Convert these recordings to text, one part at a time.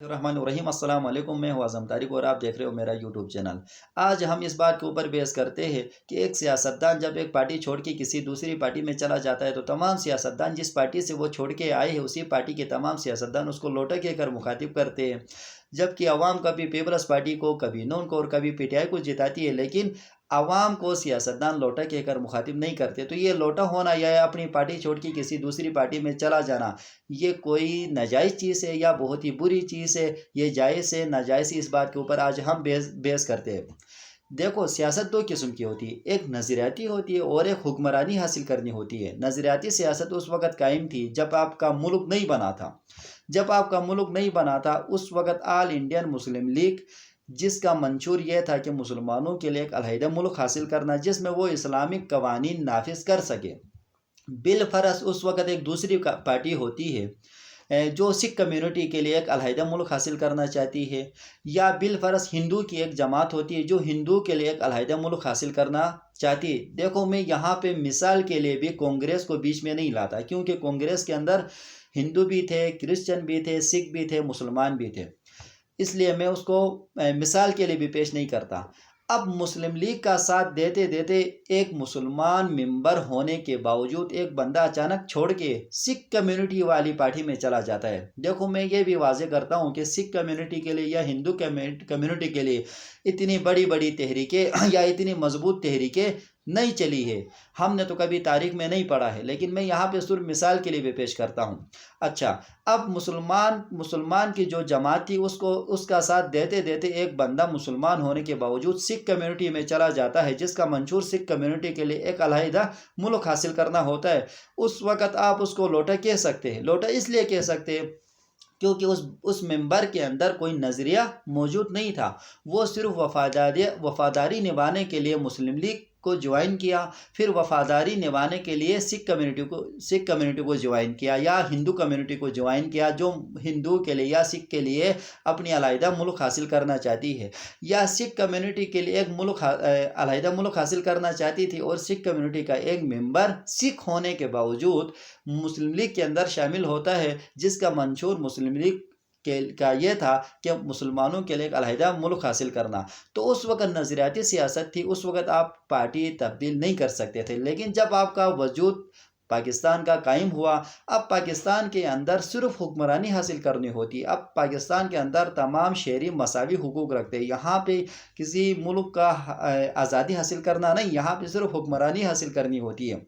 الرحمن الرحیم السلام علیکم، میں ہوں اعظم طارق اور آپ دیکھ رہے ہو میرا یوٹیوب چینل۔ آج ہم اس بات کے اوپر بحث کرتے ہیں کہ ایک سیاستدان جب ایک پارٹی چھوڑ کے کسی دوسری پارٹی میں چلا جاتا ہے تو تمام سیاستدان جس پارٹی سے وہ چھوڑ کے آئے ہیں اسی پارٹی کے تمام سیاستدان اس کو لوٹا کے کر مخاطب کرتے ہیں، جبکہ عوام کبھی پیپلز پارٹی کو، کبھی نون کو اور کبھی پی ٹی آئی کو جتاتی ہے، لیکن عوام کو سیاستدان لوٹا کے کر مخاطب نہیں کرتے۔ تو یہ لوٹا ہونا یا اپنی پارٹی چھوڑ کے کسی دوسری پارٹی میں چلا جانا، یہ کوئی ناجائز چیز ہے یا بہت ہی بری چیز ہے، یہ جائز ہے ناجائز ہے، اس بات کے اوپر آج ہم بحث کرتے ہیں۔ دیکھو، سیاست دو قسم کی ہوتی ہے، ایک نظریاتی ہوتی ہے اور ایک حکمرانی حاصل کرنی ہوتی ہے۔ نظریاتی سیاست اس وقت قائم تھی جب آپ کا ملک نہیں بنا تھا۔ جب آپ کا ملک نہیں بنا تھا اس وقت آل انڈین مسلم لیگ، جس کا منشور یہ تھا کہ مسلمانوں کے لیے ایک علیحدہ ملک حاصل کرنا جس میں وہ اسلامک قوانین نافذ کر سکے۔ بالفرض اس وقت ایک دوسری پارٹی ہوتی ہے جو سکھ کمیونٹی کے لیے ایک علیحدہ ملک حاصل کرنا چاہتی ہے، یا بالفرض ہندو کی ایک جماعت ہوتی ہے جو ہندو کے لیے ایک علیحدہ ملک حاصل کرنا چاہتی ہے۔ دیکھو، میں یہاں پہ مثال کے لیے بھی کانگریس کو بیچ میں نہیں لاتا، کیونکہ کانگریس کے اندر ہندو بھی تھے، کرسچن بھی تھے، سکھ بھی تھے، مسلمان بھی تھے، اس لیے میں اس کو مثال کے لیے بھی پیش نہیں کرتا۔ اب مسلم لیگ کا ساتھ دیتے دیتے ایک مسلمان ممبر ہونے کے باوجود ایک بندہ اچانک چھوڑ کے سکھ کمیونٹی والی پارٹی میں چلا جاتا ہے۔ دیکھو، میں یہ بھی واضح کرتا ہوں کہ سکھ کمیونٹی کے لیے یا ہندو کمیونٹی کے لیے اتنی بڑی بڑی تحریکیں یا اتنی مضبوط تحریکیں نہیں چلی ہے، ہم نے تو کبھی تاریخ میں نہیں پڑھا ہے، لیکن میں یہاں پہ صرف مثال کے لیے بھی پیش کرتا ہوں۔ اچھا، اب مسلمان کی جو جماعت تھی اس کا ساتھ دیتے دیتے ایک بندہ مسلمان ہونے کے باوجود سکھ کمیونٹی میں چلا جاتا ہے، جس کا منشور سکھ کمیونٹی کے لیے ایک علیحدہ ملک حاصل کرنا ہوتا ہے۔ اس وقت آپ اس کو لوٹا کہہ سکتے ہیں۔ لوٹا اس لیے کہہ سکتے ہیں کیونکہ اس ممبر کے اندر کوئی نظریہ موجود نہیں تھا، وہ صرف وفاداری نبھانے کے لیے مسلم لیگ کو جوائن کیا، پھر وفاداری نبھانے کے لیے سکھ کمیونٹی کو جوائن کیا، یا ہندو کمیونٹی کو جوائن کیا جو ہندو کے لیے یا سکھ کے لیے اپنی علیحدہ ملک حاصل کرنا چاہتی ہے، یا سکھ کمیونٹی کے لیے ایک علیحدہ ملک حاصل کرنا چاہتی تھی اور سکھ کمیونٹی کا ایک ممبر سکھ ہونے کے باوجود مسلم لیگ کے اندر شامل ہوتا ہے، جس کا منشور مسلم لیگ کا یہ تھا کہ مسلمانوں کے لیے ایک علیحدہ ملک حاصل کرنا۔ تو اس وقت نظریاتی سیاست تھی، اس وقت آپ پارٹی تبدیل نہیں کر سکتے تھے، لیکن جب آپ کا وجود پاکستان کا قائم ہوا، اب پاکستان کے اندر صرف حکمرانی حاصل کرنی ہوتی ہے۔ اب پاکستان کے اندر تمام شہری مساوی حقوق رکھتے ہیں، یہاں پہ کسی ملک کا آزادی حاصل کرنا نہیں، یہاں پہ صرف حکمرانی حاصل کرنی ہوتی ہے۔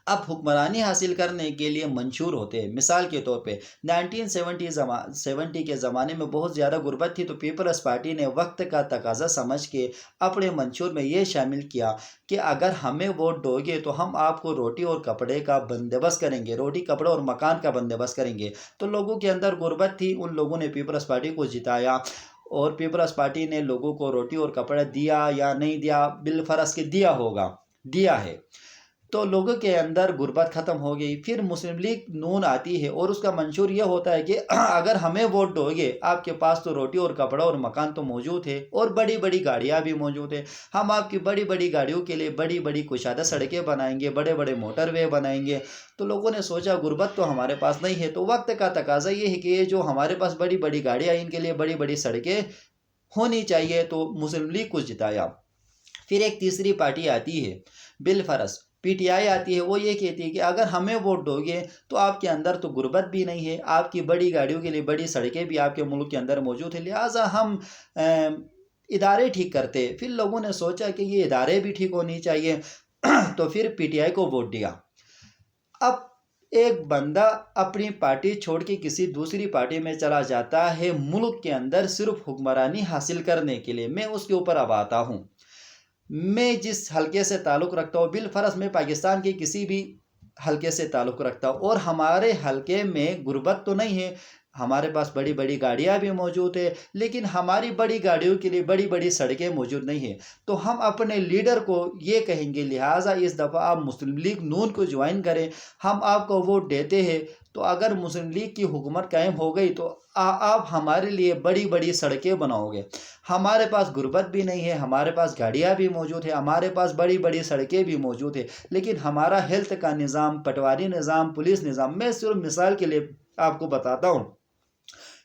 اب حکمرانی حاصل کرنے کے لیے منشور ہوتے ہیں۔ مثال کے طور پہ 1970 کے زمانے میں بہت زیادہ غربت تھی، تو پیپلز پارٹی نے وقت کا تقاضا سمجھ کے اپنے منشور میں یہ شامل کیا کہ اگر ہمیں ووٹ دو گے تو ہم آپ کو روٹی اور کپڑے کا بندوبست کریں گے، روٹی کپڑے اور مکان کا بندوبست کریں گے۔ تو لوگوں کے اندر غربت تھی، ان لوگوں نے پیپلز پارٹی کو جتایا، اور پیپلز پارٹی نے لوگوں کو روٹی اور کپڑا دیا یا نہیں دیا، بالفرض کہ دیا ہوگا، دیا ہے، تو لوگوں کے اندر غربت ختم ہو گئی۔ پھر مسلم لیگ نون آتی ہے اور اس کا منشور یہ ہوتا ہے کہ اگر ہمیں ووٹ دو گے، آپ کے پاس تو روٹی اور کپڑا اور مکان تو موجود ہے اور بڑی بڑی گاڑیاں بھی موجود ہیں، ہم آپ کی بڑی بڑی گاڑیوں کے لیے بڑی بڑی کشادہ سڑکیں بنائیں گے، بڑے بڑے موٹر وے بنائیں گے۔ تو لوگوں نے سوچا غربت تو ہمارے پاس نہیں ہے، تو وقت کا تقاضا یہ ہے کہ یہ جو ہمارے پاس بڑی بڑی گاڑیاں، ان کے لیے بڑی بڑی سڑکیں ہونی چاہیے، تو مسلم لیگ کو جتایا۔ پھر ایک تیسری پارٹی آتی ہے، بالفرض پی ٹی آئی آتی ہے، وہ یہ کہتی ہے کہ اگر ہمیں ووٹ دو گے تو آپ کے اندر تو غربت بھی نہیں ہے، آپ کی بڑی گاڑیوں کے لیے بڑی سڑکیں بھی آپ کے ملک کے اندر موجود ہیں، لہٰذا ہم ادارے ٹھیک کرتے۔ پھر لوگوں نے سوچا کہ یہ ادارے بھی ٹھیک ہونی چاہیے، تو پھر پی ٹی آئی کو ووٹ دیا۔ اب ایک بندہ اپنی پارٹی چھوڑ کے کسی دوسری پارٹی میں چلا جاتا ہے ملک کے اندر صرف حکمرانی حاصل کرنے کے لیے۔ میں اس کے اوپر اب آتا ہوں۔ میں جس حلقے سے تعلق رکھتا ہوں، بالفرض میں پاکستان کے کسی بھی حلقے سے تعلق رکھتا ہوں، اور ہمارے حلقے میں غربت تو نہیں ہے، ہمارے پاس بڑی بڑی گاڑیاں بھی موجود ہیں، لیکن ہماری بڑی گاڑیوں کے لیے بڑی بڑی سڑکیں موجود نہیں ہیں۔ تو ہم اپنے لیڈر کو یہ کہیں گے، لہٰذا اس دفعہ آپ مسلم لیگ نون کو جوائن کریں، ہم آپ کو ووٹ دیتے ہیں، تو اگر مسلم لیگ کی حکومت قائم ہو گئی تو آپ ہمارے لیے بڑی بڑی سڑکیں بناؤ گے۔ ہمارے پاس غربت بھی نہیں ہے، ہمارے پاس گاڑیاں بھی موجود ہیں، ہمارے پاس بڑی بڑی سڑکیں بھی موجود ہیں، لیکن ہمارا ہیلتھ کا نظام، پٹواری نظام، پولیس نظام، میں صرف مثال کے لیے آپ کو بتاتا ہوں